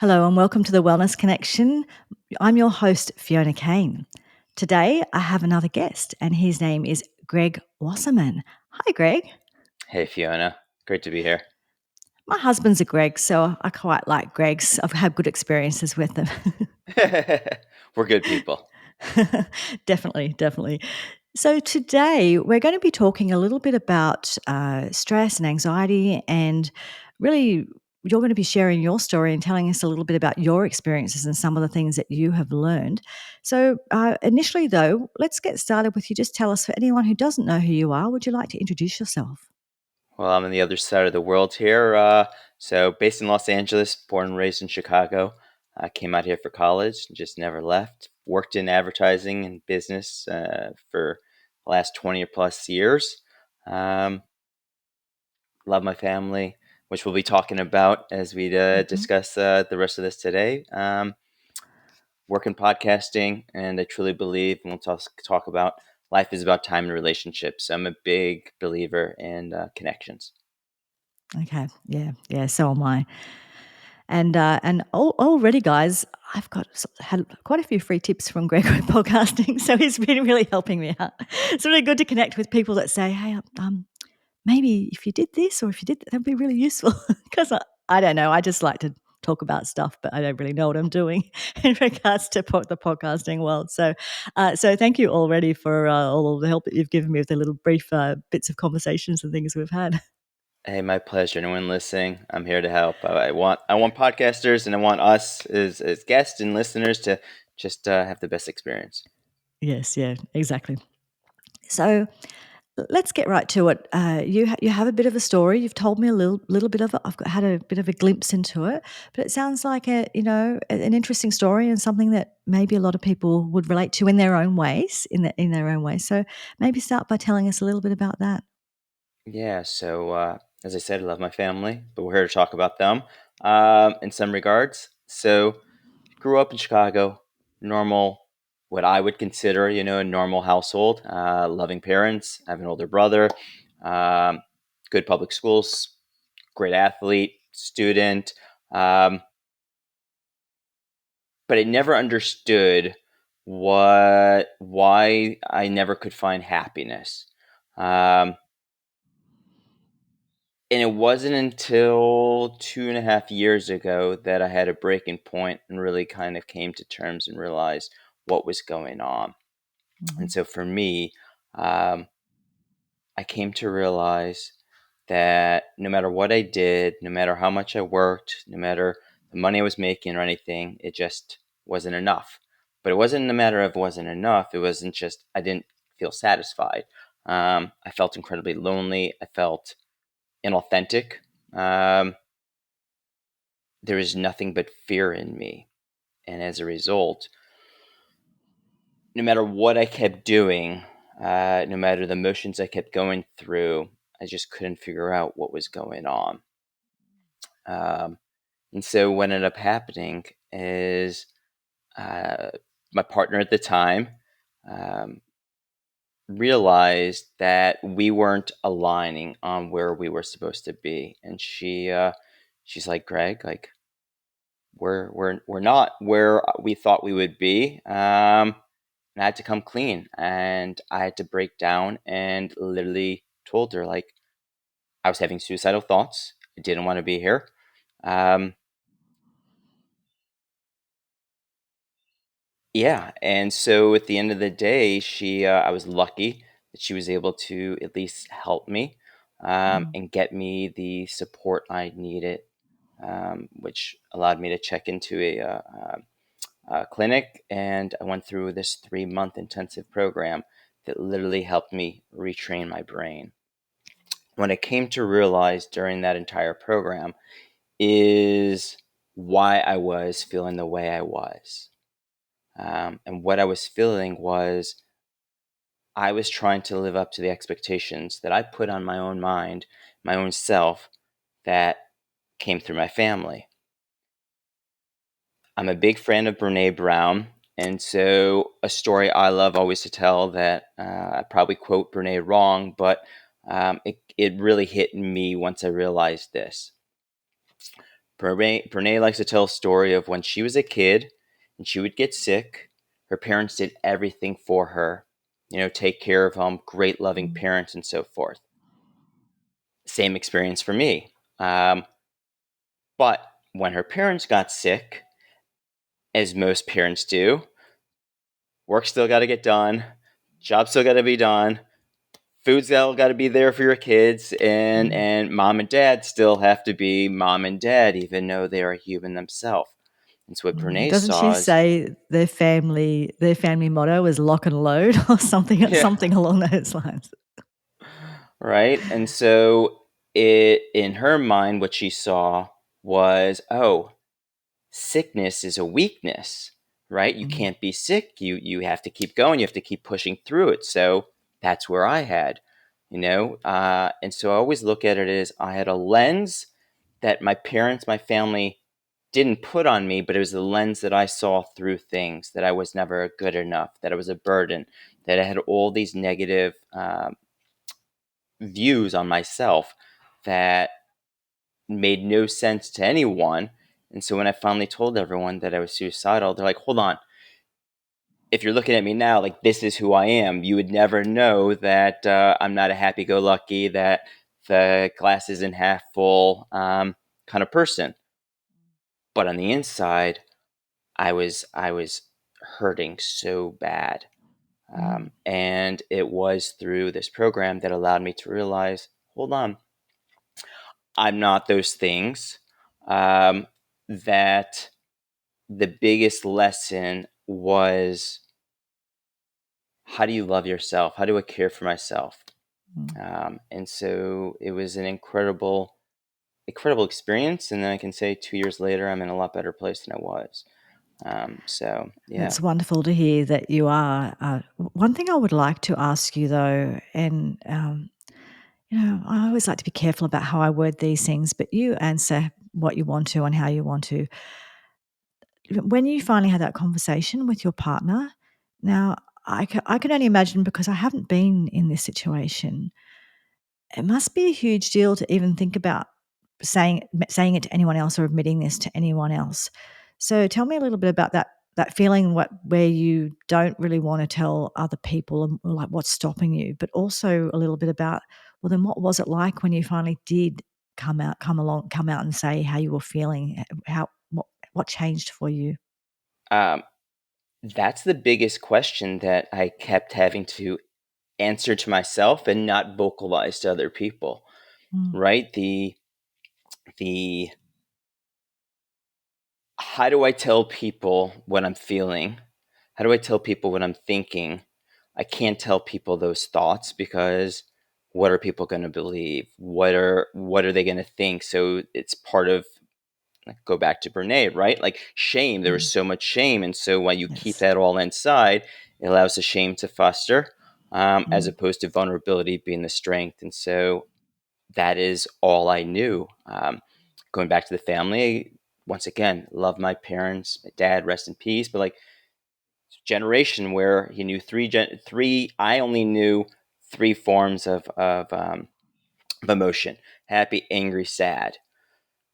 Hello and welcome to the Wellness Connection. I'm your host, Fiona Kane. Today I have another guest and his name is Greg Wasserman. Hi, Greg. Hey, Fiona. Great to be here. My husband's a Greg, so I quite like Gregs. I've had good experiences with them. We're good people. Definitely. So today we're going to be talking a little bit about stress and anxiety, and really you're going to be sharing your story and telling us a little bit about your experiences and some of the things that you have learned. So initially, though, let's get started with you. Just tell us, for anyone who doesn't know who you are, would you like to introduce yourself? Well, I'm on the other side of the world here. So, based in Los Angeles, born and raised in Chicago. I came out here for college and just never left. Worked in advertising and business for the last 20 or plus years. Um, love my family, which we'll be talking about as we Mhm. discuss the rest of this today. Work in podcasting, and I truly believe, and we'll talk about life is about time and relationships. I'm a big believer in connections. Okay, yeah. So am I. And already, guys, I've had quite a few free tips from Greg with podcasting, so he's been really helping me out. It's really good to connect with people that say, "Hey, maybe if you did this or if you did that, that'd be really useful." Because I don't know, I just like to talk about stuff, but I don't really know what I'm doing in regards to the podcasting world. So thank you already for all of the help that you've given me with the little brief bits of conversations and things we've had. Hey, my pleasure. Anyone listening, I'm here to help. I want podcasters, and I want us as guests and listeners to just have the best experience. Yes, yeah, exactly. So let's get right to it. You have a bit of a story. You've told me a little bit of it. Had a bit of a glimpse into it, but it sounds like an interesting story and something that maybe a lot of people would relate to in their own ways. In their own way. So maybe start by telling us a little bit about that. Yeah. So as I said, I love my family, but we're here to talk about them in some regards. So grew up in Chicago, normal, what I would consider, a normal household. Loving parents. I have an older brother. Um, Good public schools. Great athlete, student. Um, but I never understood why I never could find happiness. Um, and it wasn't until 2.5 years ago that I had a breaking point and really kind of came to terms and realized what was going on. And Mhm. so for me, um, I came to realize that no matter what I did, no matter how much I worked, no matter the money I was making or anything, it just wasn't enough. But it wasn't a matter of it wasn't enough. It wasn't just I didn't feel satisfied. I felt incredibly lonely. I felt inauthentic. Um, there was nothing but fear in me. And as a result, no matter what I kept doing, no matter the motions I kept going through, I just couldn't figure out what was going on. Um, and so what ended up happening is uh, my partner at the time um, realized that we weren't aligning on where we were supposed to be, and she's like, Greg, like we're not where we thought we would be. And I had to come clean, and I had to break down and literally told her like I was having suicidal thoughts. I didn't want to be here. Um, Yeah, and so at the end of the day, I was lucky that she was able to at least help me Mm. and get me the support I needed, which allowed me to check into a clinic, and I went through this 3-month intensive program that literally helped me retrain my brain. When I came to realize during that entire program is why I was feeling the way I was. And what I was feeling was I was trying to live up to the expectations that I put on my own mind, my own self, that came through my family. I'm a big fan of Brené Brown. And so, a story I love always to tell that I probably quote Brené wrong, but it really hit me once I realized this. Brene likes to tell a story of when she was a kid and she would get sick. Her parents did everything for her, take care of great loving Mm. parents and so forth. Same experience for me. But when her parents got sick, as most parents do, work still got to get done, job still got to be done, food's all got to be there for your kids, and mom and dad still have to be mom and dad, even though they are human themselves. And so what Brene Doesn't she saw is, say their family motto is lock and load or something yeah, something along those lines? right. And so it in her mind, what she saw was, oh, sickness is a weakness, right? You Mm, can't be sick. You have to keep going. You have to keep pushing through it. So that's where I had, and so I always look at it as I had a lens that my parents, my family didn't put on me, but it was the lens that I saw through things, that I was never good enough, that I was a burden, that I had all these negative views on myself that made no sense to anyone. And so when I finally told everyone that I was suicidal, they're like, hold on. If you're looking at me now, like, this is who I am, you would never know that I'm not a happy go lucky, that the glass isn't half full kind of person. But on the inside, I was hurting so bad. mm, And it was through this program that allowed me to realize, hold on, I'm not those things. That the biggest lesson was, how do you love yourself? How do I care for myself? mm. And so it was an incredible experience. And then I can say 2 years later, I'm in a lot better place than I was. So yeah. It's wonderful to hear that you are. One thing I would like to ask you though, and I always like to be careful about how I word these things, but you answer what you want to and how you want to. When you finally had that conversation with your partner, now I can only imagine, because I haven't been in this situation. It must be a huge deal to even think about saying it to anyone else or admitting this to anyone else. So tell me a little bit about that feeling, where you don't really want to tell other people, and like what's stopping you, but also a little bit about, well, then what was it like when you finally did come out and say how you were feeling? What changed for you? Um, that's the biggest question that I kept having to answer to myself and not vocalize to other people, Mm, right? The how do I tell people what I'm feeling? How do I tell people what I'm thinking? I can't tell people those thoughts, because what are people going to believe? What are they going to think? So it's part of, like, go back to Brene, right? Like, shame. There was mm, so much shame, and so when you keep yes. that all inside, it allows the shame to fester, as Mm, opposed to vulnerability being the strength. And so that is all I knew. Going back to the family, once again, love my parents, my dad, rest in peace. But like, generation where he knew three, I only knew three forms of emotion: happy, angry, sad.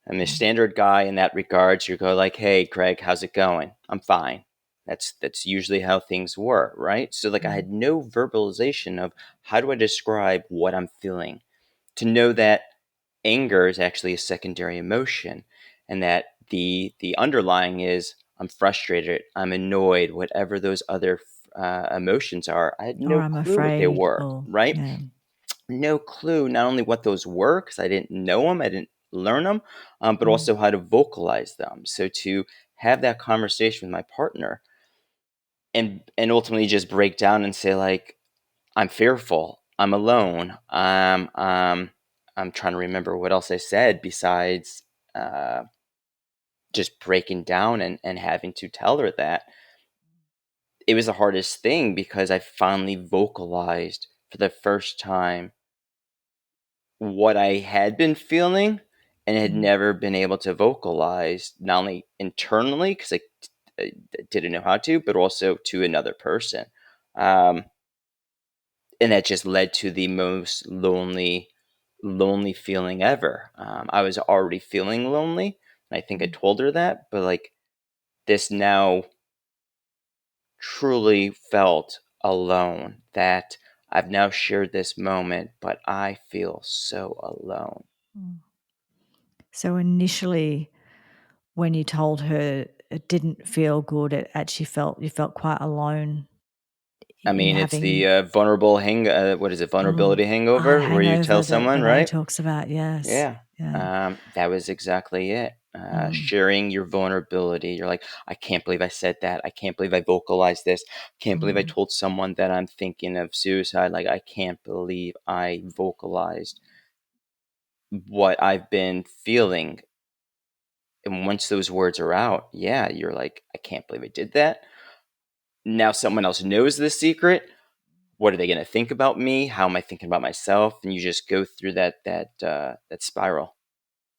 I'm the mm, standard guy in that regards. You go like, "Hey, Greg, how's it going? I'm fine." That's usually how things were, right? So like, I mm, had no verbalization of how do I describe what I'm feeling. To know that anger is actually a secondary emotion, and that the underlying is, I'm frustrated, I'm annoyed, whatever those other emotions are. I had or no I'm clue what they afraid, were, or right? yeah. No clue, not only what those were, because I didn't know them, I didn't learn them, but Mm, also how to vocalize them. So to have that conversation with my partner, and ultimately just break down and say, like, I'm fearful, I'm alone, I'm trying to remember what else I said besides uh, just breaking down and having to tell her that. It was the hardest thing, because I finally vocalized for the first time what I had been feeling, and had mm. never been able to vocalize, not only internally, because I didn't know how to, but also to another person. Um, and that just led to the most lonely feeling ever. I was already feeling lonely, And I think I told her that, but like this now truly felt alone, that I've now shared this moment, but I feel so alone. Mm. So initially, when you told her it didn't feel good, it actually felt you felt quite alone I in mean, it's having the what is it, vulnerability hangover, where you tell hangover that someone, Brené right? talks about, yes. Yeah. Yeah. That was exactly it. Mm, Sharing your vulnerability. You're like, I can't believe I said that. I can't believe I vocalized this. Can't believe I mm, told someone that I'm thinking of suicide. Like, I can't believe I vocalized what I've been feeling. And once those words are out, yeah, you're like, I can't believe I did that. Now someone else knows this secret. What are they going to think about me? How am I thinking about myself? And you just go through that spiral.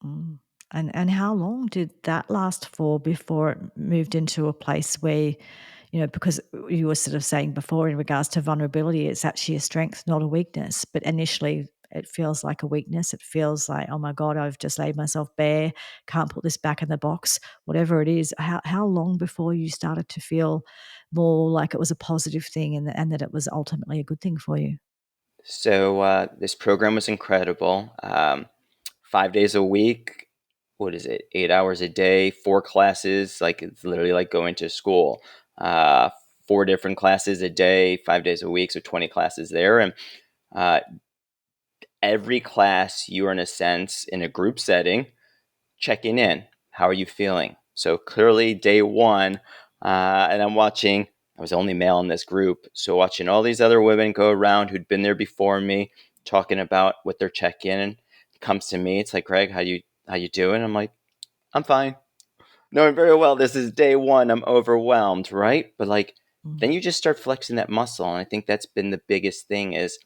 mm. And how long did that last for before it moved into a place where, because you were sort of saying before in regards to vulnerability, it's actually a strength, not a weakness. But initially, it feels like a weakness. It feels like, oh my God, I've just laid myself bare, can't put this back in the box, whatever it is. How long before you started to feel more like it was a positive thing and that it was ultimately a good thing for you? So this program was incredible. 5 days a week. What is it? 8 hours a day, four classes. Like it's literally like going to school. Uh, four different classes a day, 5 days a week. So 20 classes there. And uh, every class, you are in a sense in a group setting, checking in. How are you feeling? So clearly, day one, and I'm watching. I was the only male in this group, so watching all these other women go around who'd been there before me, talking about what their check-in. And it comes to me, it's like, Greg, how you doing? I'm like, I'm fine, knowing very well this is day one. I'm overwhelmed, right? But like, Mm, then you just start flexing that muscle, and I think that's been the biggest thing is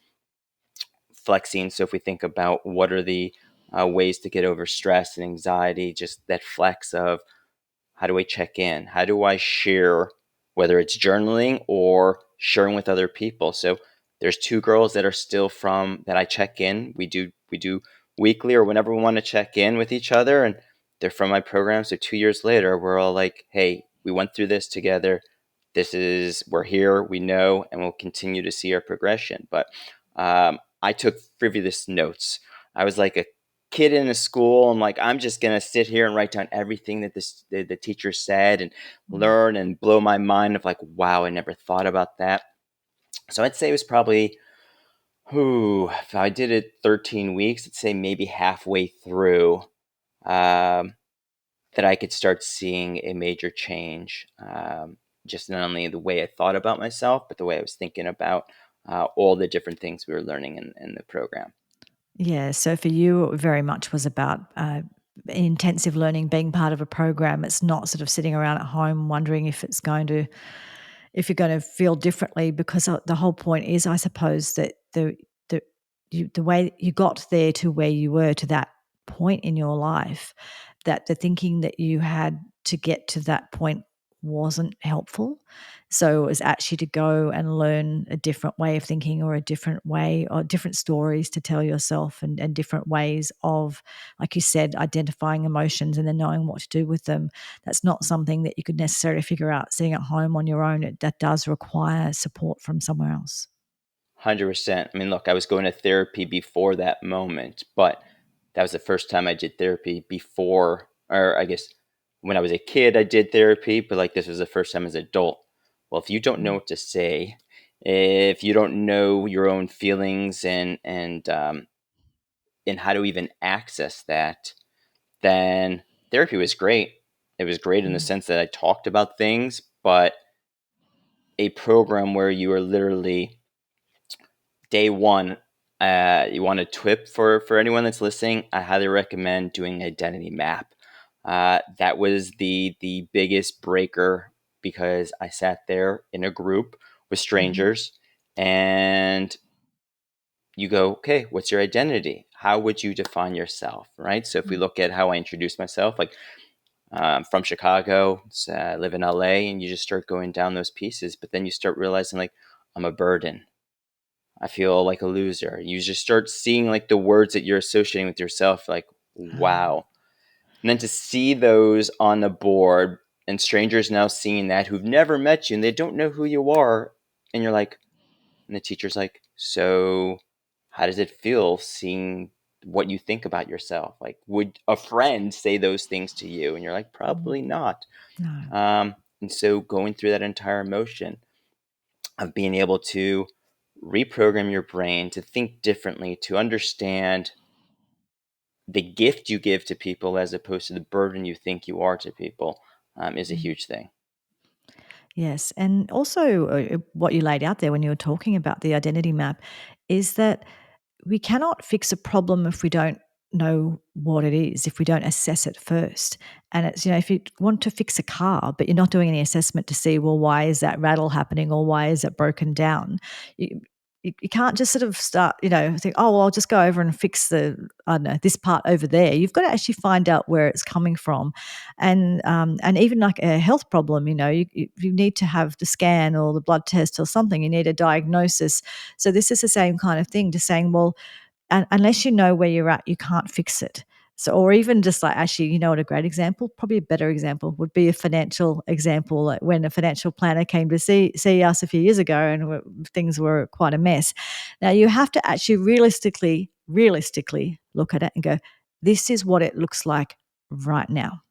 flexing. So if we think about what are the ways to get over stress and anxiety, just that flex of how do I check in? How do I share, whether it's journaling or sharing with other people? So there's two girls that are still from that I check in. We do weekly or whenever we want to check in with each other, and they're from my program. So 2 years later, we're all like, hey, we went through this together. We're here, we know, and we'll continue to see our progression. But I took frivolous notes. I was like a kid in a school. I'm like, I'm just gonna sit here and write down everything that the teacher said and mm, learn and blow my mind of like, wow, I never thought about that. So I'd say it was probably, if I did it 13 weeks, I'd say maybe halfway through um, that I could start seeing a major change. Just not only the way I thought about myself, but the way I was thinking about all the different things we were learning in the program. Yeah, so for you, it very much was about intensive learning, being part of a program. It's not sort of sitting around at home wondering if you're going to feel differently, because the whole point is, I suppose, that the way you got there to where you were to that point in your life, that the thinking that you had to get to that point wasn't helpful. So it was actually to go and learn a different way of thinking, or a different way, or different stories to tell yourself, and different ways of, like you said, identifying emotions and then knowing what to do with them. That's not something that you could necessarily figure out sitting at home on your own. That does require support from somewhere else. 100%. I mean, look, I was going to therapy before that moment, but that was the first time I did therapy before, or I guess when I was a kid, I did therapy, but like this was the first time as an adult. Well, if you don't know Mm, what to say, if you don't know your own feelings and how to even access that, then therapy was great. It was great in the mm, sense that I talked about things, but a program where you are literally day one, you want a tip for anyone that's listening, I highly recommend doing an identity map. That was the biggest breaker, because I sat there in a group with mhm, strangers, and you go, okay, what's your identity? How would you define yourself, right? So if we mm. look at how I introduce myself, like from Chicago, I live in LA, and you just start going down those pieces, but then you start realizing like I'm a burden. I feel like a loser. You just start seeing like the words that you're associating with yourself, like, Ah, wow. And then to see those on the board and strangers now seeing that who've never met you and they don't know who you are. And you're like, and the teacher's like, so how does it feel seeing what you think about yourself? Like, would a friend say those things to you? And you're like, probably not. No. And so going through that entire emotion of being able to reprogram your brain to think differently, to understand the gift you give to people as opposed to the burden you think you are to people, is a Mm. huge thing. Yes, and also what you laid out there when you were talking about the identity map is that we cannot fix a problem if we don't know what it is, if we don't assess it first. And it's, if you want to fix a car, but you're not doing any assessment to see, well, why is that rattle happening or why is it broken down? You can't just sort of start, think, oh, well, I'll just go over and fix I don't know, this part over there. You've got to actually find out where it's coming from. And even like a health problem, you need to have the scan or the blood test or something. You need a diagnosis. So this is the same kind of thing, just saying, well, unless you know where you're at, you can't fix it. So, or even just like, actually, what a great example, probably a better example would be a financial example. Like when a financial planner came to see us a few years ago and things were quite a mess. Now you have to actually realistically look at it and go, this is what it looks like right now.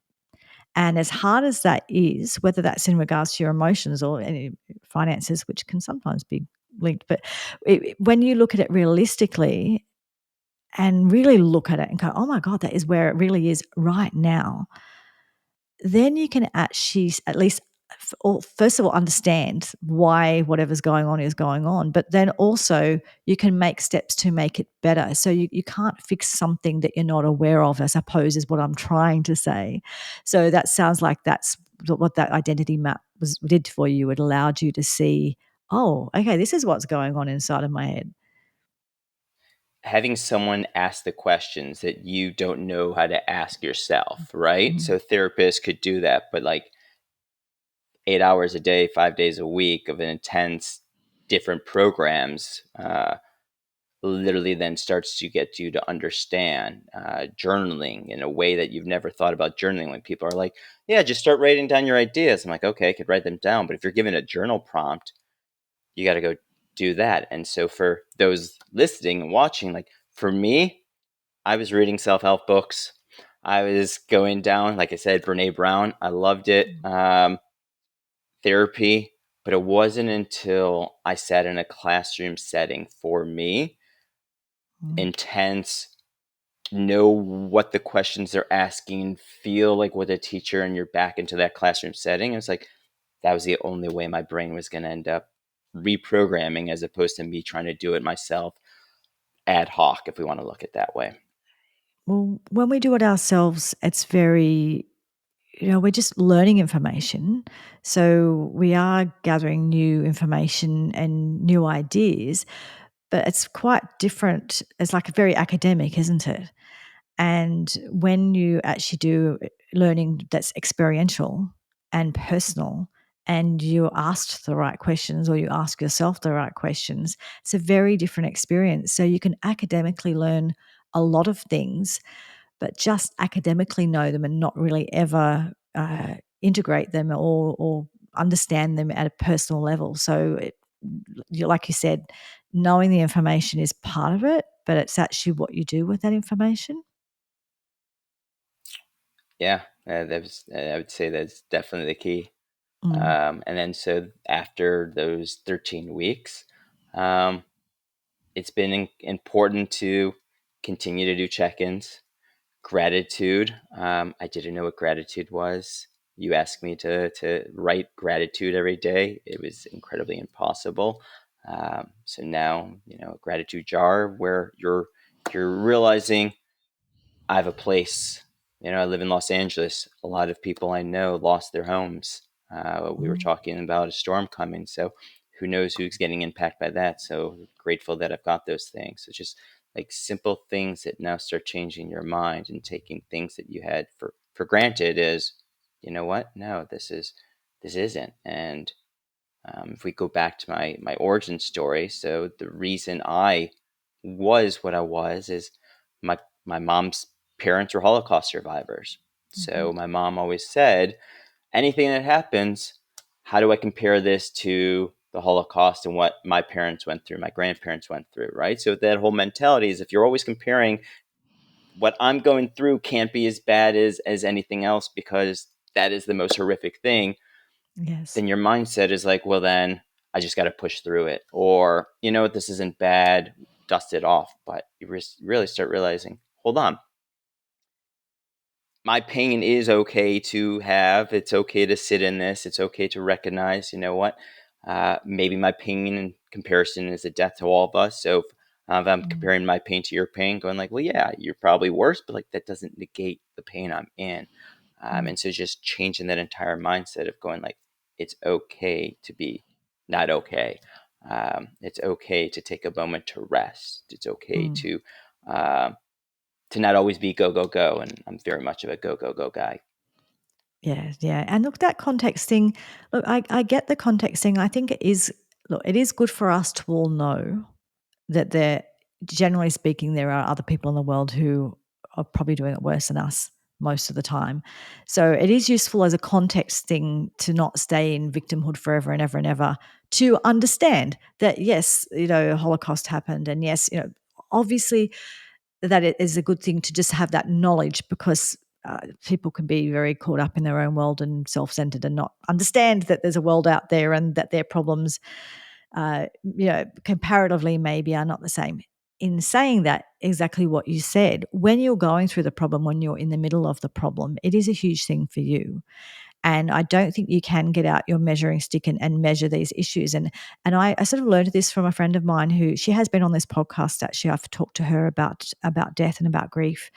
And as hard as that is, whether that's in regards to your emotions or any finances, which can sometimes be linked, but when you look at it realistically and really look at it and go, oh my God, that is where it really is right now, then you can actually at least, first of all, understand why whatever's going on is going on, but then also you can make steps to make it better. So you can't fix something that you're not aware of, I suppose, is what I'm trying to say. So that sounds like that's what that identity map did for you. It allowed you to see, oh, okay, this is what's going on inside of my head. Having someone ask the questions that you don't know how to ask yourself, right? Mhm. So therapists could do that, but like 8 hours a day, 5 days a week of an intense different programs, literally then starts to get you to understand journaling in a way that you've never thought about journaling. When people are like, yeah, just start writing down your ideas. I'm like, okay, I could write them down. But if you're given a journal prompt, you got to go do that. And so for those listening and watching, like for me, I was reading self-help books. I was going down, like I said, Brené Brown. I loved it. Therapy. But it wasn't until I sat in a classroom setting for me, Mm. intense, know what the questions they're asking, feel like with a teacher, and you're back into that classroom setting. It's like that was the only way my brain was going to end up reprogramming, as opposed to me trying to do it myself ad hoc, if we want to look at it that way. Well, when we do it ourselves, it's very, we're just learning information. So we are gathering new information and new ideas, but it's quite different. It's like very academic, isn't it? And when you actually do learning that's experiential and personal, and you asked the right questions or you ask yourself the right questions, it's a very different experience. So you can academically learn a lot of things, but just academically know them and not really ever integrate them or understand them at a personal level. So, like you said, knowing the information is part of it, but it's actually what you do with that information. Yeah, I would say that's definitely the key. Mm. And then so after those 13 weeks, um, it's been important to continue to do check-ins. Gratitude. I didn't know what gratitude was. You asked me to write gratitude every day. It was incredibly impossible. So now, a gratitude jar where you're realizing I have a place. I live in Los Angeles. A lot of people I know lost their homes. We were Mm. talking about a storm coming, so who knows who's getting impacted by that. So grateful that I've got those things. So just like simple things that now start changing your mind and taking things that you had for granted as, you know what? No, this isn't. And if we go back to my origin story, so the reason I was what I was is my mom's parents were Holocaust survivors. Mhm. So my mom always said, anything that happens, how do I compare this to the Holocaust and what my parents went through, my grandparents went through, right? So that whole mentality is, if you're always comparing, what I'm going through can't be as bad as anything else because that is the most horrific thing, Yes. then your mindset is like, well, then I just got to push through it. Or, you know what, this isn't bad, dust it off. But you really start realizing, hold on, my pain is okay to have. It's okay to sit in this. It's okay to recognize, you know what? Maybe my pain in comparison is a death to all of us. So if I'm Mm, comparing my pain to your pain, going like, well, yeah, you're probably worse, but like that doesn't negate the pain I'm in. mm, And so just changing that entire mindset of going like, it's okay to be not okay. It's okay to take a moment to rest. It's okay mm. um, to not always be go, go, go. And I'm very much of a go, go, go guy. Yeah, yeah. And look, that context thing, look, I get the context thing. I think it is, look, it is good for us to all know that there, generally speaking, there are other people in the world who are probably doing it worse than us most of the time. So it is useful as a context thing to not stay in victimhood forever and ever and ever, to understand that, yes, Holocaust happened. And yes, obviously that it is a good thing to just have that knowledge, because people can be very caught up in their own world and self-centered and not understand that there's a world out there and that their problems, comparatively maybe are not the same. In saying that, exactly what you said, when you're going through the problem, when you're in the middle of the problem, it is a huge thing for you. And I don't think you can get out your measuring stick and measure these issues. And I sort of learned this from a friend of mine who, she has been on this podcast. Actually, I've talked to her about death and about grief.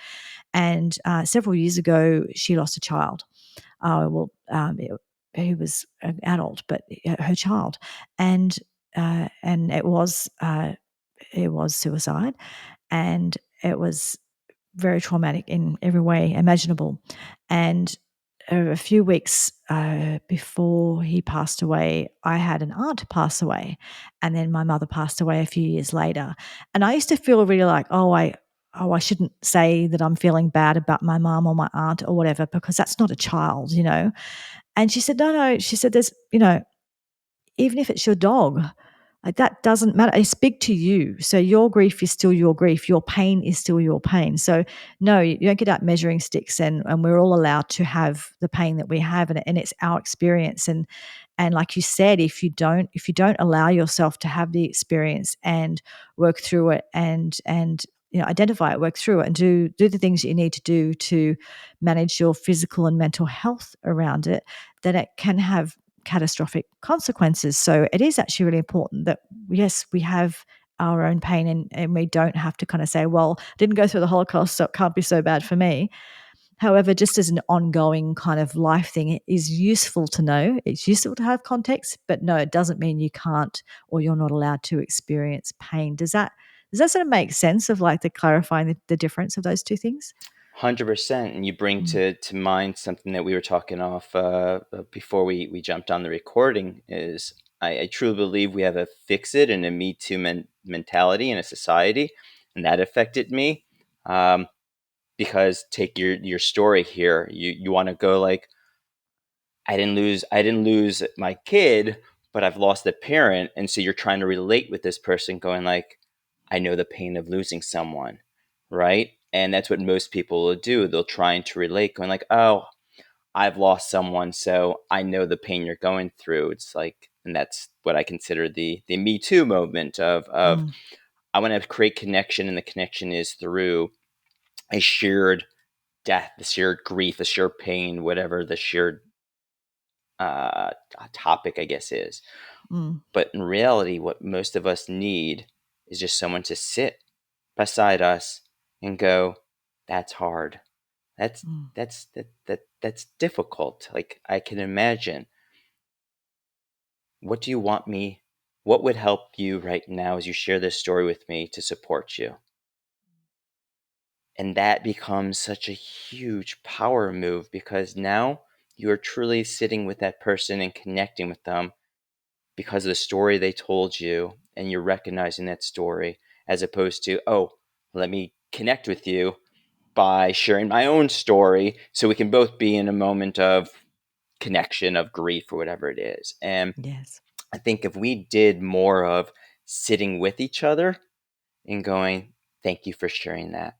And several years ago, she lost a child. He was an adult, but her child, and it was suicide, and it was very traumatic in every way imaginable. And a few weeks before he passed away, I had an aunt pass away, and then my mother passed away a few years later. And I used to feel really like, I shouldn't say that I'm feeling bad about my mom or my aunt or whatever, because that's not a child. And she said, no. She said, even if it's your dog, like, that doesn't matter. It's big to you. So your grief is still your grief. Your pain is still your pain. So no, you don't get out measuring sticks, and we're all allowed to have the pain that we have, and it's our experience. And like you said, if you don't allow yourself to have the experience and work through it, and identify it, work through it, and do the things that you need to do to manage your physical and mental health around it, then it can have catastrophic consequences. So it is actually really important that, yes, we have our own pain, and we don't have to kind of say, well, I didn't go through the Holocaust, so it can't be so bad for me. However, just as an ongoing kind of life thing, it is useful to know. It's useful to have context, but no, it doesn't mean you can't, or you're not allowed to experience pain. Does that sort of make sense of like the clarifying the difference of those two things? 100%. And you bring Mm, to mind something that we were talking off before we jumped on the recording is I truly believe we have a fix it and a Me Too mentality in a society. And that affected me. Um, because take your story here, you want to go like, I didn't lose my kid, but I've lost a parent. And so you're trying to relate with this person going like, I know the pain of losing someone, right? And that's what most people will do. They'll try to relate going like, oh, I've lost someone, so I know the pain you're going through. It's like, and that's what I consider the Me Too movement of mm, I want to create connection, and the connection is through a shared death, the shared grief, the shared pain, whatever the shared uh, topic, I guess, is. mm, But in reality, what most of us need is just someone to sit beside us and go, "That's hard. That's mm. that's difficult. Like I can imagine. What do you want me? What would help you right now as you share this story with me to support you?" And that becomes such a huge power move because now you are truly sitting with that person and connecting with them because of the story they told you, and you're recognizing that story as opposed to, oh, let me connect with you by sharing my own story so we can both be in a moment of connection, of grief, or whatever it is. And Yes. I think if we did more of sitting with each other and going, thank you for sharing that.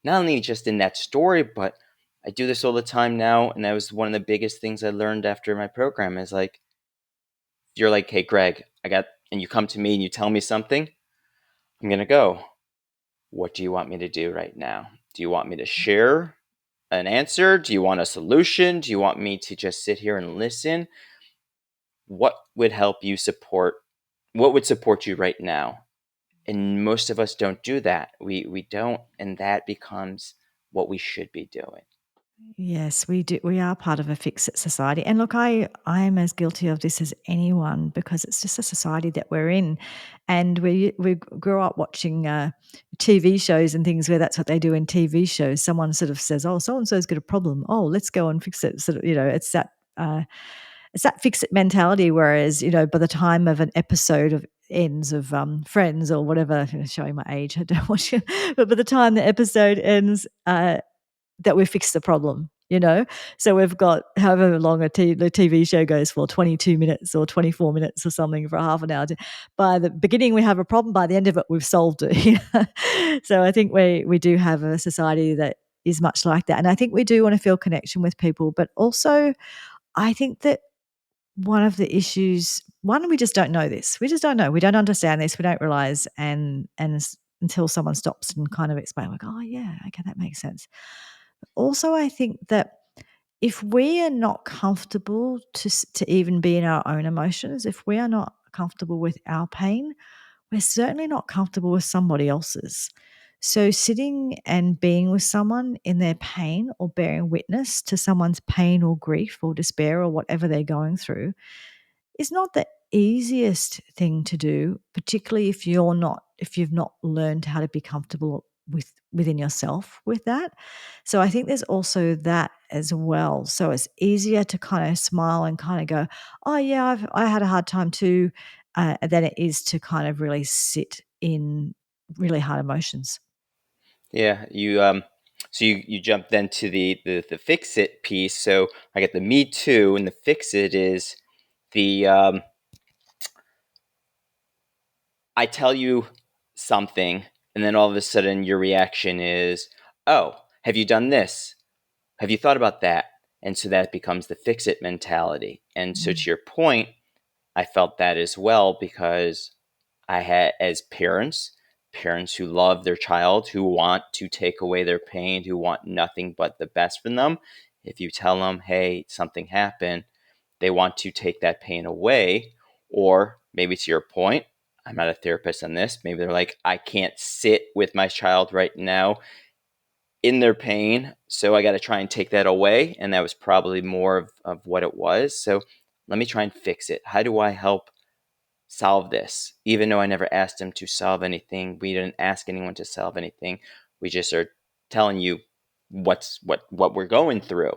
Not only just in that story, but I do this all the time now. And that was one of the biggest things I learned after my program is like, you're like, hey, Greg, and you come to me and you tell me something, I'm going to go, what do you want me to do right now? Do you want me to share an answer? Do you want a solution? Do you want me to just sit here and listen? What would help you support? What would support you right now? And most of us don't do that. We don't, and that becomes what we should be doing. Yes, we do. We are part of a fix-it society. And look, I am as guilty of this as anyone because it's just a society that we're in. And we grew up watching TV shows and things where that's what they do in TV shows. Someone sort of says, "Oh, so and so's got a problem. Oh, let's go and fix it." Sort of, uh, it's that fix-it mentality. Whereas, by the time of an episode of ends of Friends or whatever, showing my age, I don't watch it, but by the time the episode ends, that we fix the problem, So we've got however long the TV show goes for, 22 minutes or 24 minutes or something for half an hour. By the beginning, we have a problem. By the end of it, we've solved it. So I think we do have a society that is much like that. And I think we do want to feel connection with people. But also, I think that one of the issues, one, we just don't know this. We just don't know. We don't understand this. We don't realize. And until someone stops and kind of explain, like, oh, yeah, okay, that makes sense. Also, I think that if we are not comfortable to even be in our own emotions, if we are not comfortable with our pain, we're certainly not comfortable with somebody else's. So, sitting and being with someone in their pain or bearing witness to someone's pain or grief or despair or whatever they're going through is not the easiest thing to do, particularly if you've not learned how to be comfortable within yourself with that. So I think there's also that as well. So it's easier to kind of smile and kind of go, "Oh yeah, I had a hard time too," than it is to kind of really sit in really hard emotions. Yeah, you jump then to the fix it piece. So I get the me too, and the fix it is the I tell you something, and then all of a sudden your reaction is, oh, have you done this? Have you thought about that? And so that becomes the fix it mentality. And so Mm. to your point, I felt that as well because I had, as parents who love their child, who want to take away their pain, who want nothing but the best for them. If you tell them, hey, something happened, they want to take that pain away. Or maybe to your point, I'm not a therapist on this. Maybe they're like, I can't sit with my child right now in their pain. So I got to try and take that away. And that was probably more of what it was. So let me try and fix it. How do I help solve this? Even though I never asked him to solve anything, we didn't ask anyone to solve anything. We just are telling you what we're going through.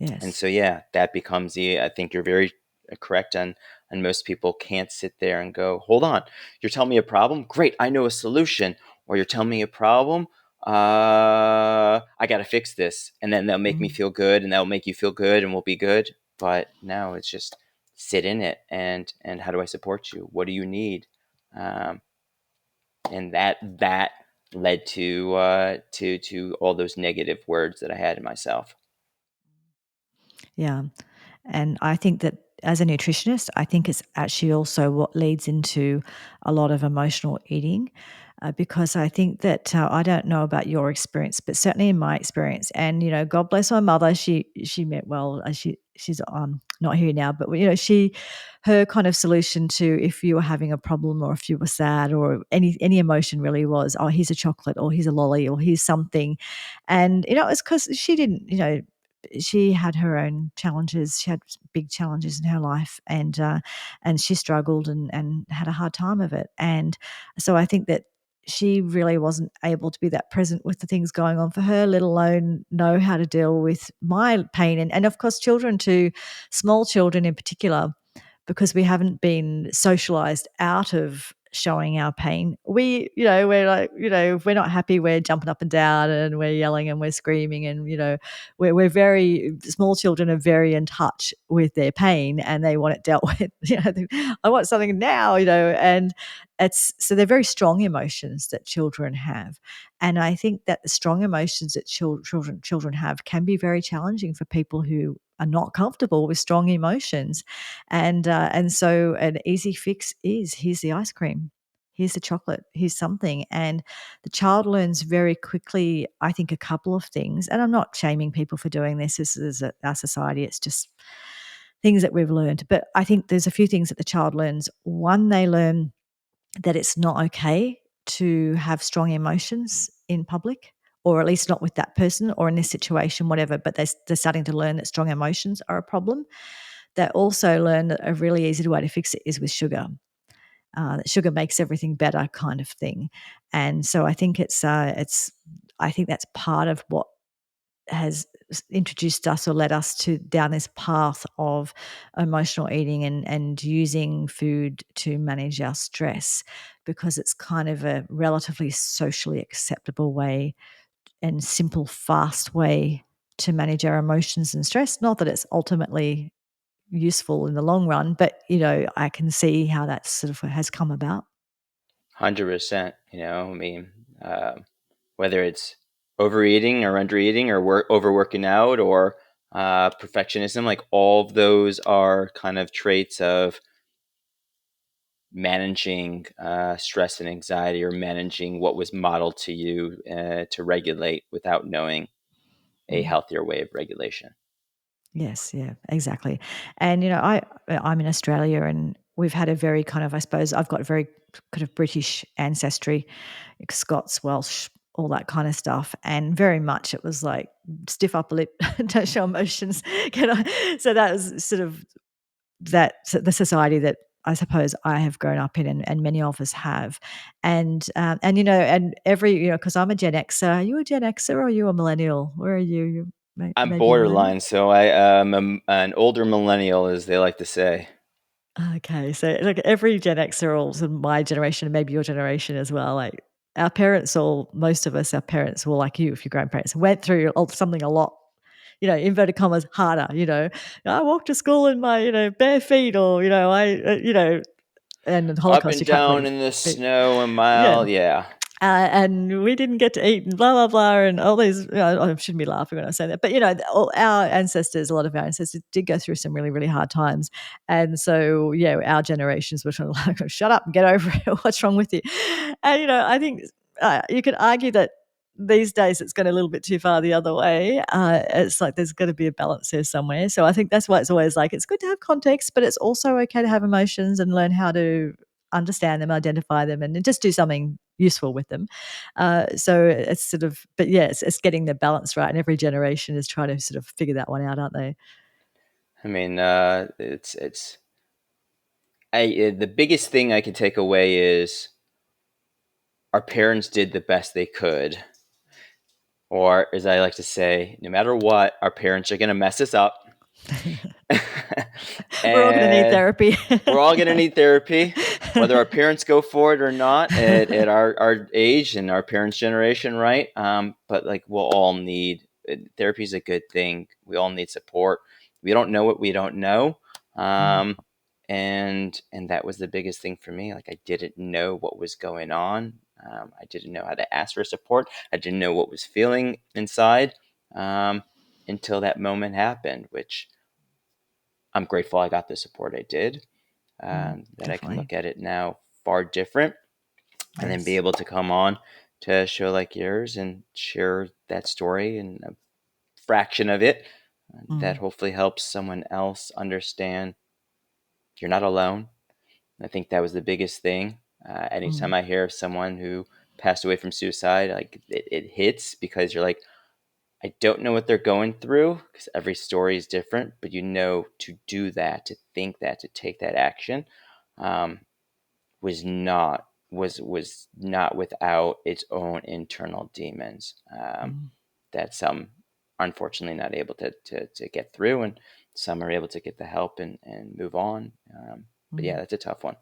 And Yes. so, yeah, that becomes I think you're very correct on most people can't sit there and go, hold on, you're telling me a problem? Great, I know a solution. Or you're telling me a problem? I got to fix this. And then they'll make me Mm. feel good and that'll make you feel good and we'll be good. But no, it's just sit in it and how do I support you? What do you need? Um, and that led to all those negative words that I had in myself. Yeah. And I think that as a nutritionist, I think it's actually also what leads into a lot of emotional eating, because I think that I don't know about your experience, but certainly in my experience, and God bless my mother, she meant well. She's not here now, but her kind of solution to if you were having a problem or if you were sad or any emotion really was, oh, here's a chocolate or here's a lolly or here's something, and it's because she didn't, she had her own challenges. She had big challenges in her life, and she struggled and had a hard time of it. And so I think that she really wasn't able to be that present with the things going on for her, let alone know how to deal with my pain. And of course, children too, small children in particular, because we haven't been socialized out of showing our pain. We're like, if we're not happy, we're jumping up and down and we're yelling and we're screaming, and we're very, small children are very in touch with their pain and they want it dealt with. I want something now, and so they're very strong emotions that children have. And I think that the strong emotions that children have can be very challenging for people who are not comfortable with strong emotions. And so an easy fix is, here's the ice cream, here's the chocolate, here's something. And the child learns very quickly, I think, a couple of things. And I'm not shaming people for doing this. This is our society. It's just things that we've learned. But I think there's a few things that the child learns. One, they learn that it's not okay to have strong emotions in public, or at least not with that person or in this situation, whatever. But they're starting to learn that strong emotions are a problem. They also learn that a really easy way to fix it is with sugar. That sugar makes everything better, kind of thing. And so I think I think that's part of what has introduced us or led us to down this path of emotional eating and using food to manage our stress, because it's kind of a relatively socially acceptable way and simple, fast way to manage our emotions and stress. Not that it's ultimately useful in the long run, but I can see how that sort of has come about. 100%. Whether it's overeating or undereating or overworking out or perfectionism, like all of those are kind of traits of managing stress and anxiety, or managing what was modeled to you to regulate without knowing a healthier way of regulation. Yes, yeah, exactly. And I'm in Australia, and we've had a very kind of, I suppose, I've got very kind of British ancestry, like Scots, Welsh, all that kind of stuff, and very much it was like stiff upper lip, don't show emotions. So that was sort of the society that I suppose I have grown up in, and many of us have. And every, because I'm a Gen Xer. Are you a Gen Xer or are you a millennial? Where are you? I'm Maybe a millennial. borderline, so I am an older millennial, as they like to say. Okay, so like every Gen Xer, or sort of my generation, and maybe your generation as well, like our parents, or most of us, our parents, were like you, if your grandparents went through something a lot, inverted commas, harder. I walked to school in my, bare feet, or and the Up Holocaust, and you can't down really, in the be, snow a yeah. mile, yeah. And we didn't get to eat, and blah blah blah, and all these. I shouldn't be laughing when I say that, but our ancestors, a lot of our ancestors, did go through some really, really hard times, and so our generations were trying to like, shut up and get over it. What's wrong with you? And I think you could argue that these days it's gone a little bit too far the other way. It's like there's got to be a balance there somewhere. So I think that's why it's always like, it's good to have context, but it's also okay to have emotions and learn how to understand them, identify them, and just do something useful with them. So it's sort of, but yeah, it's getting the balance right, and every generation is trying to sort of figure that one out, aren't they? I mean, the biggest thing I can take away is our parents did the best they could. Or, as I like to say, no matter what, our parents are going to mess us up. We're all going to need And therapy. we're all going to need therapy, whether our parents go for it or not at our age and our parents' generation, right? But like, we'll all need therapy is a good thing. We all need support. We don't know what we don't know. And that was the biggest thing for me. Like, I didn't know what was going on. I didn't know how to ask for support. I didn't know what was feeling inside until that moment happened, which I'm grateful I got the support I did. That I can Definitely. look at it now far different, and then be Yes. able to come on to a show like yours and share that story and a fraction of it that Mm, hopefully helps someone else understand you're not alone. I think that was the biggest thing. Anytime mm, I hear of someone who passed away from suicide, like it hits, because you're like, I don't know what they're going through, because every story is different, but to do that, to think that, to take that action, um, was not without its own internal demons, mm, that some unfortunately not able to get through, and some are able to get the help and move on. But yeah, mm. that's a tough one.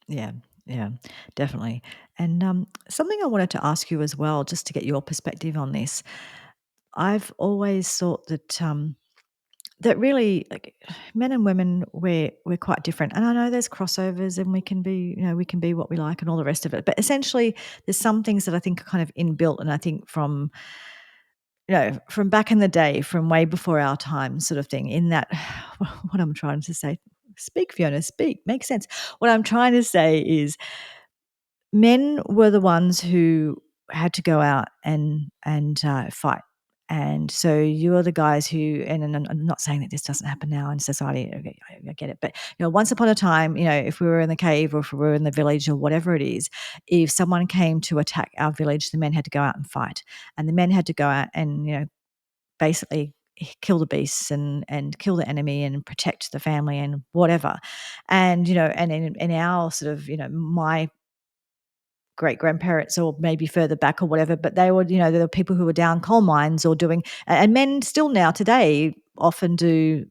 Yeah. Yeah, definitely. And something I wanted to ask you as well, just to get your perspective on this. I've always thought that that really, like, men and women, we're quite different. And I know there's crossovers, and we can be, we can be what we like and all the rest of it. But essentially, there's some things that I think are kind of inbuilt, and I think from from back in the day, from way before our time, sort of thing. In that, what I'm trying to say, speak, Fiona, speak, makes sense. What I'm trying to say is men were the ones who had to go out and fight. And so you are the guys who, and I'm not saying that this doesn't happen now in society. Okay, I get it, but once upon a time, if we were in the cave or if we were in the village or whatever it is, if someone came to attack our village, the men had to go out and fight, and the men had to go out and basically kill the beasts and kill the enemy and protect the family and whatever. And and in our sort of my great grandparents or maybe further back or whatever, but they were, there were people who were down coal mines or doing, and men still now today often do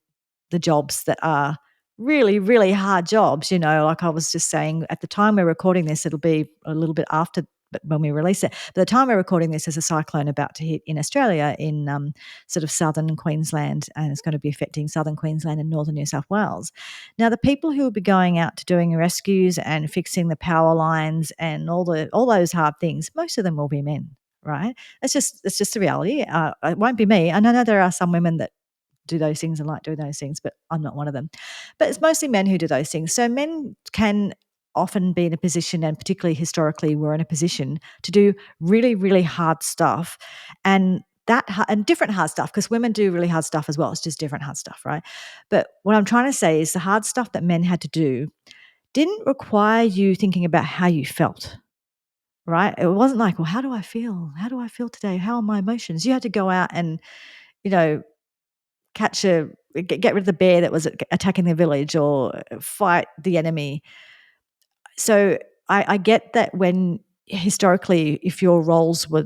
the jobs that are really, really hard jobs. Like I was just saying, at the time we're recording this, it'll be a little bit after, but when we release it, but the time we're recording this, there's a cyclone about to hit in Australia, in sort of southern Queensland, and it's going to be affecting southern Queensland and northern New South Wales. Now, the people who will be going out to doing rescues and fixing the power lines and all those hard things, most of them will be men, right? It's just the reality. It won't be me. And I know there are some women that do those things and like doing those things, but I'm not one of them. But it's mostly men who do those things. So men can often be in a position, and particularly historically, we're in a position to do really, really hard stuff, and and different hard stuff, because women do really hard stuff as well. It's just different hard stuff, right? But what I'm trying to say is the hard stuff that men had to do didn't require you thinking about how you felt, right? It wasn't like, well, how do I feel? How do I feel today? How are my emotions? You had to go out and, you know, get rid of the bear that was attacking the village, or fight the enemy. So I get that when historically, if your roles were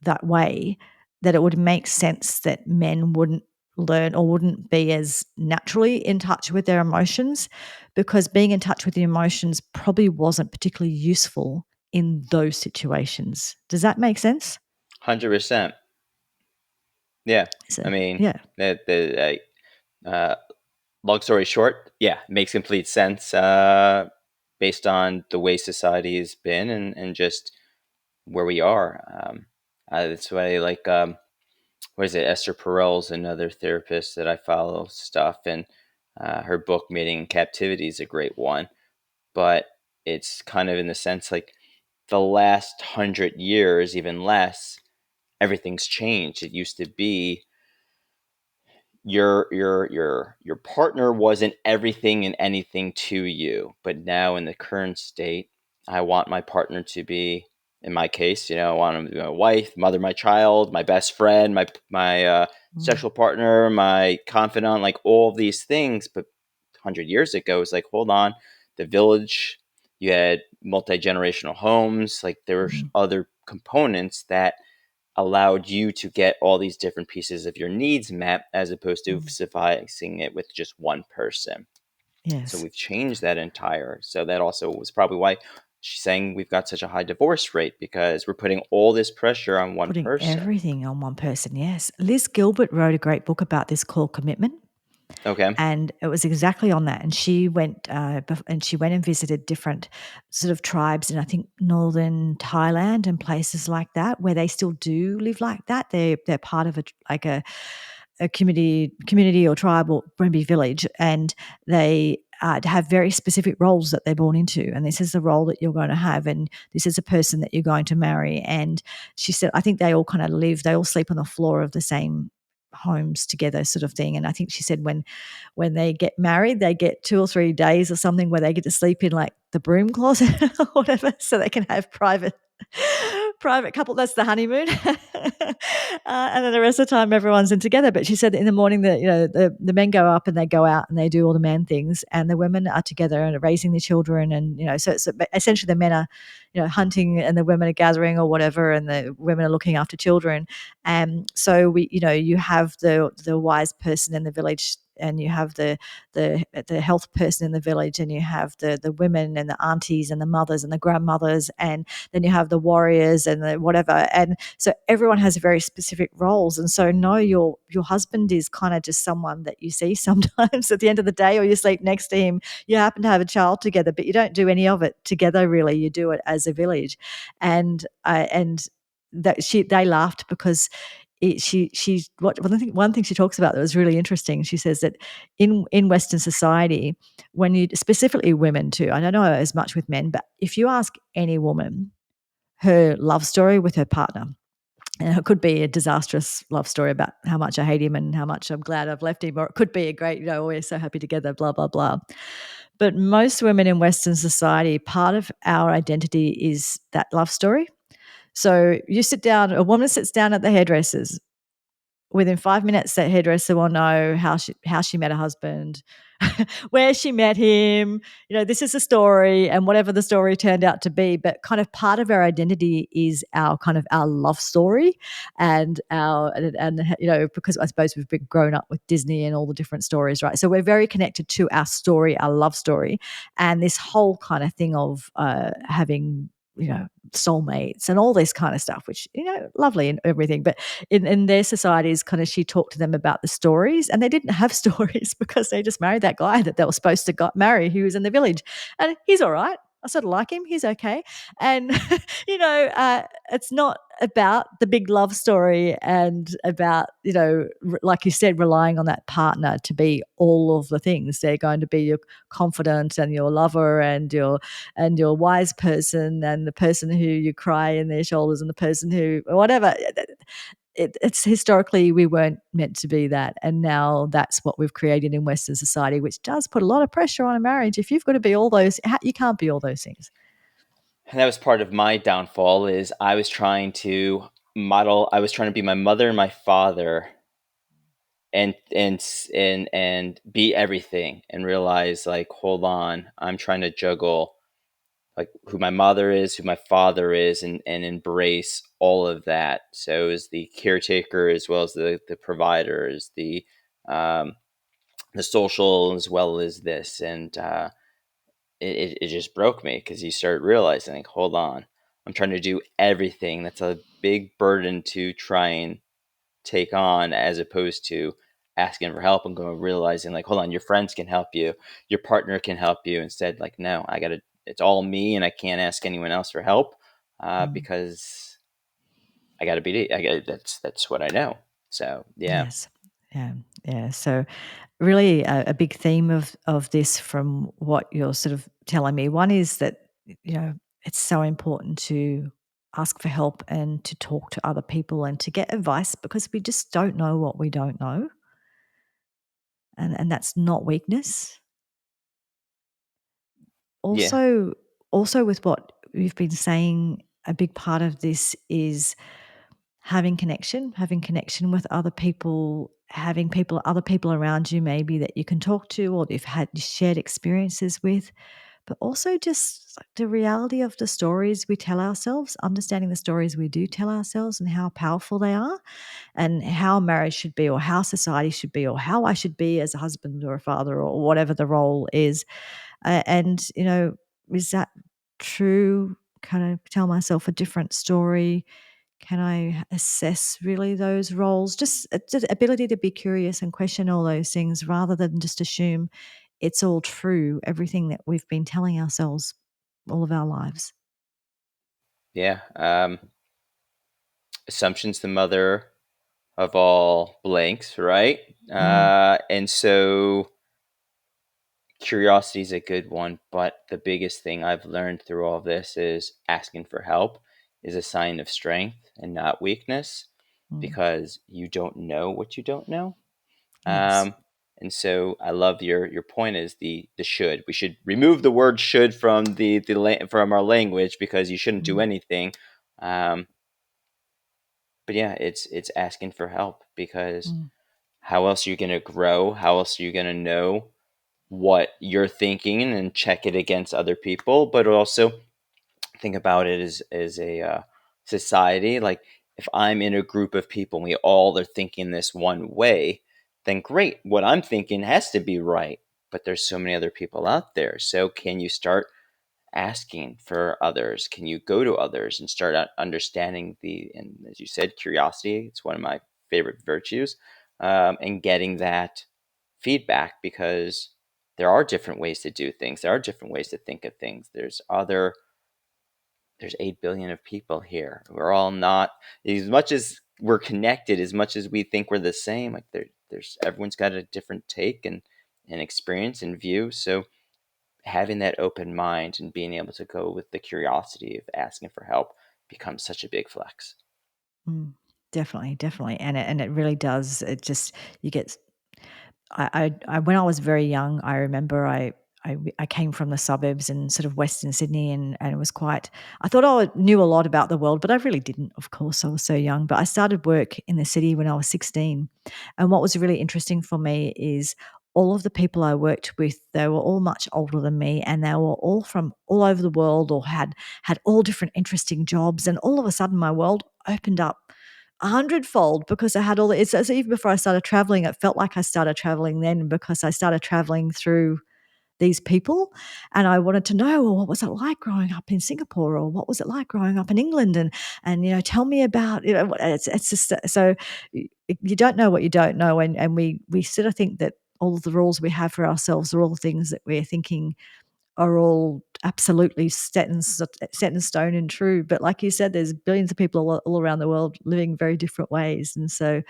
that way, that it would make sense that men wouldn't learn or wouldn't be as naturally in touch with their emotions, because being in touch with the emotions probably wasn't particularly useful in those situations. Does that make sense? 100%. Yeah. So, I mean, yeah. uh, long story short, yeah, it makes complete sense based on the way society has been, and just where we are. That's why, like, what is it? Esther Perel's another therapist that I follow stuff, and her book Mating in Captivity is a great one. But it's kind of in the sense like the last 100 years, even less, everything's changed. It used to be your partner wasn't everything and anything to you, but now in the current state, I want my partner to be, in my case, I want him to be my wife, mother, my child, my best friend, my Mm, sexual partner, my confidant, like all of these things. But 100 years ago, it's like, hold on, the village, you had multi-generational homes, like there were mm, other components that allowed you to get all these different pieces of your needs met, as opposed to mm. sufficing it with just one person. So Yes. we've changed that entire. So that also was probably why she's saying we've got such a high divorce rate, because we're putting all this pressure on one Putting person. everything on one person, yes. Liz Gilbert wrote a great book about this called Commitment, Okay. and it was exactly on that. And she went, and visited different sort of tribes in, I think, northern Thailand and places like that, where they still do live like that. They're part of a community or tribe or maybe village, and they have very specific roles that they're born into, and this is the role that you're going to have, and this is a person that you're going to marry. And she said, I think they all kind of they all sleep on the floor of the same homes together, sort of thing. And I think she said when they get married, they get 2 or 3 days or something where they get to sleep in like the broom closet or whatever, so they can have private couple. That's the honeymoon. And then the rest of the time, everyone's in together. But she said that in the morning that, the men go up and they go out and they do all the man things, and the women are together and are raising the children. And, so essentially the men are, hunting, and the women are gathering or whatever, and the women are looking after children. So you have the wise person in the village and you have the health person in the village, and you have the women and the aunties and the mothers and the grandmothers, and then you have the warriors and the whatever. And so everyone has very specific roles. And so no, your husband is kind of just someone that you see sometimes at the end of the day, or you sleep next to him. You happen to have a child together, but you don't do any of it together really. You do it as a village. And that they laughed because one thing she talks about that was really interesting. She says that in Western society, when you, specifically women too, I don't know as much with men, but if you ask any woman her love story with her partner, and it could be a disastrous love story about how much I hate him and how much I'm glad I've left him, or it could be a great, we're so happy together, blah, blah, blah. But most women in Western society, part of our identity is that love story. So a woman sits down at the hairdresser's. Within 5 minutes, that hairdresser will know how she met her husband, where she met him. This is the story, and whatever the story turned out to be. But kind of part of our identity is our kind of our love story, and because I suppose we've been grown up with Disney and all the different stories, right? So we're very connected to our story, our love story, and this whole kind of thing of having soulmates and all this kind of stuff, which lovely and everything. But in their societies, kind of, she talked to them about the stories, and they didn't have stories because they just married that guy that they were supposed to marry, who was in the village, and he's all right. I sort of like him. He's okay. And, it's not about the big love story and about, like you said, relying on that partner to be all of the things. They're going to be your confidant and your lover and your wise person and the person who you cry in their shoulders and the person who, whatever. It's historically, we weren't meant to be that, and now that's what we've created in Western society, which does put a lot of pressure on a marriage. If you've got to be all those, you can't be all those things. And that was part of my downfall. Is I was trying to be my mother and my father, and be everything, and realize, like, hold on, I'm trying to juggle, like, who my mother is, who my father is, and embrace all of that. So as the caretaker, as well as the provider, as um, the social, as well as this. And it just broke me, because you start realizing, like, hold on, I'm trying to do everything. That's a big burden to try and take on, as opposed to asking for help and going, realizing, like, hold on, your friends can help you, your partner can help you. Instead, like, no, it's all me, and I can't ask anyone else for help, because that's what I know. So yeah. Yes. Yeah. Yeah. So really a big theme of this from what you're sort of telling me. One is that, it's so important to ask for help and to talk to other people and to get advice, because we just don't know what we don't know. And that's not weakness. Yeah. Also with what you've been saying, a big part of this is having connection with other people, having other people around you maybe that you can talk to or you've had shared experiences with, but also just the reality of the stories we tell ourselves, understanding the stories we do tell ourselves and how powerful they are, and how marriage should be, or how society should be, or how I should be as a husband or a father, or whatever the role is. And, is that true? Kind of tell myself a different story. Can I assess really those roles? Just the ability to be curious and question all those things, rather than just assume it's all true, everything that we've been telling ourselves all of our lives. Yeah. Assumption's the mother of all blanks, right? Mm, And so curiosity is a good one, but the biggest thing I've learned through all this is asking for help is a sign of strength and not weakness, mm, because you don't know what you don't know. yes. Um, and so I love your point, is the should. We should remove the word should from from our language, because you shouldn't do Mm, anything. Um, but yeah, it's asking for help, because mm, how else are you going to grow? How else are you going to know what you're thinking and check it against other people? But also think about it as a society. Like, if I'm in a group of people and we all are thinking this one way, then great. What I'm thinking has to be right, but there's so many other people out there. So can you start asking for others? Can you go to others and start understanding and as you said, curiosity? It's one of my favorite virtues, and getting that feedback, because there are different ways to do things. There are different ways to think of things. There's 8 billion of people here. We're all not, as much as we're connected, as much as we think we're the same, like there's everyone's got a different take and experience and view. So having that open mind and being able to go with the curiosity of asking for help becomes such a big flex. Mm, definitely, definitely, and it really does. It just you get I when I was very young, I remember I came from the suburbs in sort of Western Sydney, and it was quite. I thought I knew a lot about the world, but I really didn't. Of course, I was so young. But I started work in the city when I was 16, and what was really interesting for me is all of the people I worked with. They were all much older than me, and they were all from all over the world, or had all different interesting jobs. And all of a sudden, my world opened up a hundredfold because I had all the it's as even before I started traveling, it felt like I started traveling then because I started traveling through these people, and I wanted to know, well, what was it like growing up in Singapore, or what was it like growing up in England, and tell me about it's just so you don't know what you don't know, and we sort of think that all of the rules we have for ourselves are all things that we're thinking are all absolutely set in stone and true. But like you said, there's billions of people all around the world living very different ways. And so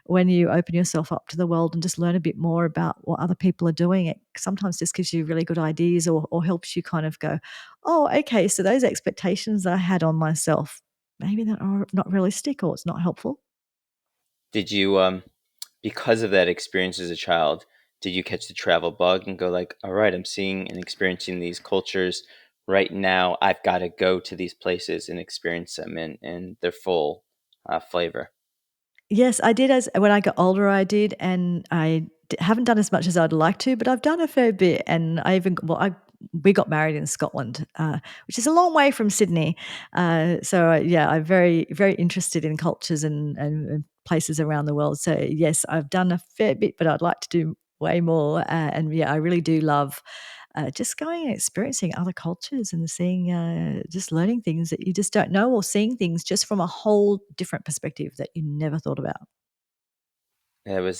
when you open yourself up to the world and just learn a bit more about what other people are doing, it sometimes just gives you really good ideas, or helps you kind of go, oh, okay, so those expectations I had on myself, maybe that are not realistic, or it's not helpful. Did you, because of that experience as a child, did you catch the travel bug and go like, all right, I'm seeing and experiencing these cultures right now. I've got to go to these places and experience them in their full flavor. Yes, I did as when I got older, I did, and haven't done as much as I'd like to, but I've done a fair bit, and I even I we got married in Scotland, which is a long way from Sydney. Yeah, I'm very, very interested in cultures and places around the world. So, yes, I've done a fair bit, but I'd like to do way more, and yeah, I really do love just going and experiencing other cultures and seeing, just learning things that you just don't know, or seeing things just from a whole different perspective that you never thought about. It was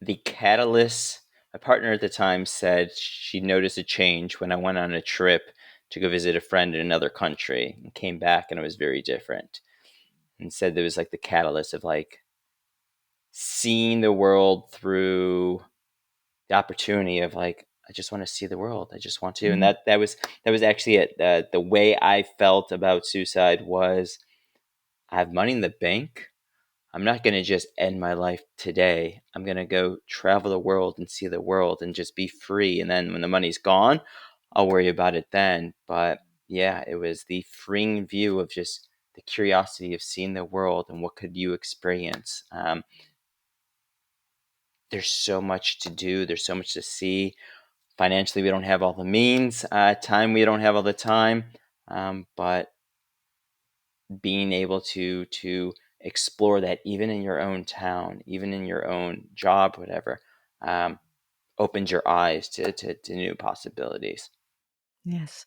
the catalyst. My partner at the time said she noticed a change when I went on a trip to go visit a friend in another country and came back, and it was very different. And said there was like the catalyst of like seeing the world through the opportunity of like, I just want to see the world. I just want to. And Mm, that was actually it. The way I felt about suicide was, I have money in the bank. I'm not going to just end my life today. I'm going to go travel the world and see the world and just be free. And then when the money's gone, I'll worry about it then. But yeah, it was the freeing view of just the curiosity of seeing the world and what could you experience. There's so much to do. There's so much to see. Financially, we don't have all the means. Time, we don't have all the time. But being able to explore that, even in your own town, even in your own job, whatever, um, opens your eyes to new possibilities. yes.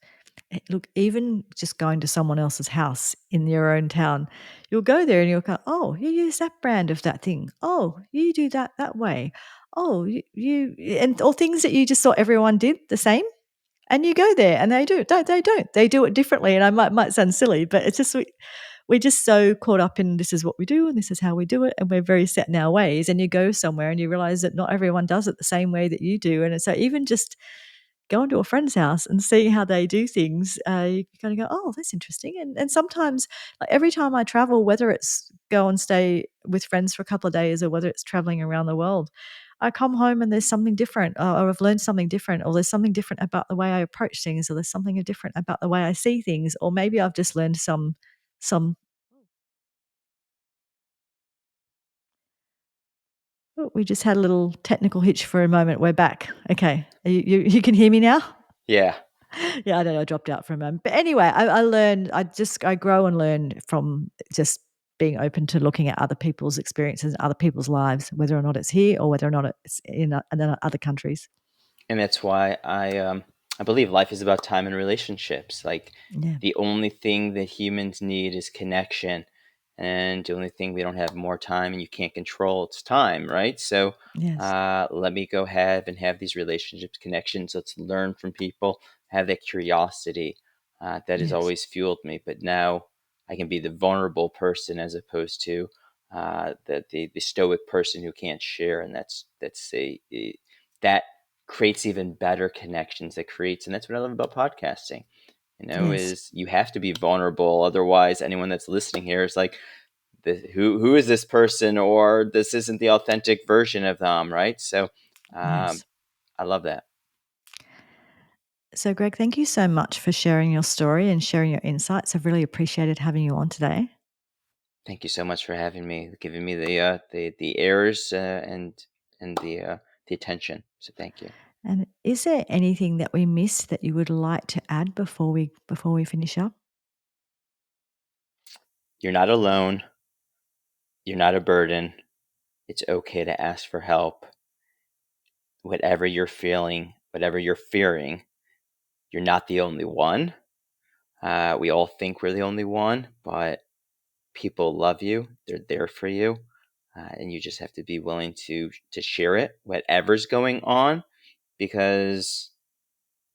Look, even just going to someone else's house in your own town, you'll go there and you'll go, "Oh, you use that brand of that thing. Oh, you do that that way. Oh, you," and or things that you just saw everyone did the same. And you go there and they do. They don't. They do it differently, and I might sound silly, but it's just we're just so caught up in this is what we do and this is how we do it, and we're very set in our ways, and you go somewhere and you realize that not everyone does it the same way that you do, and so even just going to a friend's house and seeing how they do things, you kinda go, "Oh, that's interesting," and sometimes, like, every time I travel, whether it's go and stay with friends for a couple of days or whether it's traveling around the world, I come home and there's something different, or I've learned something different, or there's something different about the way I approach things, or there's something different about the way I see things, or maybe I've just learned some Oh, we just had a little technical hitch for a moment. We're back. Okay. You can hear me now? Yeah, Yeah, I don't know, I dropped out for a moment. But anyway, I learned I grow and learn from just being open to looking at other people's experiences, other people's lives, whether or not it's here or whether or not it's in other countries. And that's why I believe life is about time and relationships. Like, Yeah. the only thing that humans need is connection, and the only thing we don't have more time and you can't control, it's time, right? So Yes. let me go ahead and have these relationships, connections. Let's learn from people, have that curiosity that has Yes. always fueled me. But now I can be the vulnerable person as opposed to the stoic person who can't share, and that's that creates even better connections. That creates, and that's what I love about podcasting. Yes. Is you have to be vulnerable, otherwise anyone that's listening here is like, who is this person, or this isn't the authentic version of them, right? So Yes. I love that. So, Greg, thank you so much for sharing your story and sharing your insights. I've really appreciated having you on today. Thank you so much for having me, giving me the airs and the attention. So thank you. And is there anything that we missed that you would like to add before we finish up? You're not alone. You're not a burden. It's okay to ask for help. Whatever you're feeling, whatever you're fearing, you're not the only one. We all think we're the only one, but people love you. They're there for you, and you just have to be willing to share it, whatever's going on, because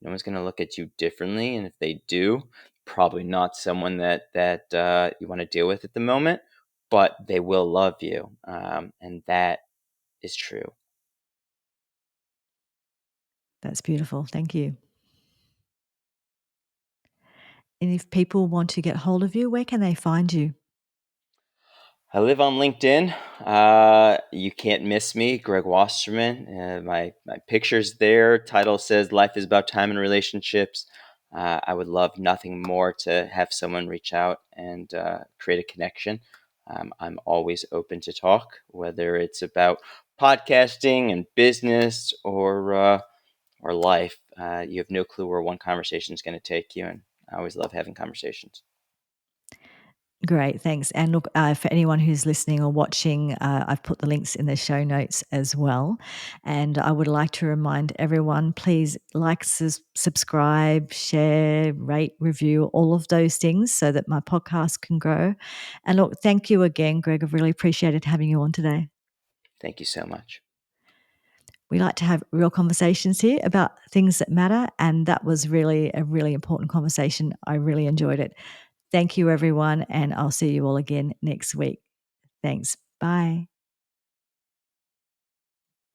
no one's going to look at you differently, and if they do, probably not someone that you want to deal with at the moment, but they will love you, and that is true. That's beautiful. Thank you. And if people want to get hold of you, where can they find you? I live on LinkedIn. You can't miss me, Greg Wasserman. My picture's there. Title says "Life is about time and relationships." I would love nothing more to have someone reach out and create a connection. I'm always open to talk, whether it's about podcasting and business or life. You have no clue where one conversation is going to take you, and I always love having conversations. Great, thanks. And look, for anyone who's listening or watching, I've put the links in the show notes as well. And I would like to remind everyone, please like, subscribe, share, rate, review, all of those things so that my podcast can grow. And look, thank you again, Greg. I've really appreciated having you on today. Thank you so much. We like to have real conversations here about things that matter. And that was really a really important conversation. I really enjoyed it. Thank you, everyone. And I'll see you all again next week. Thanks. Bye.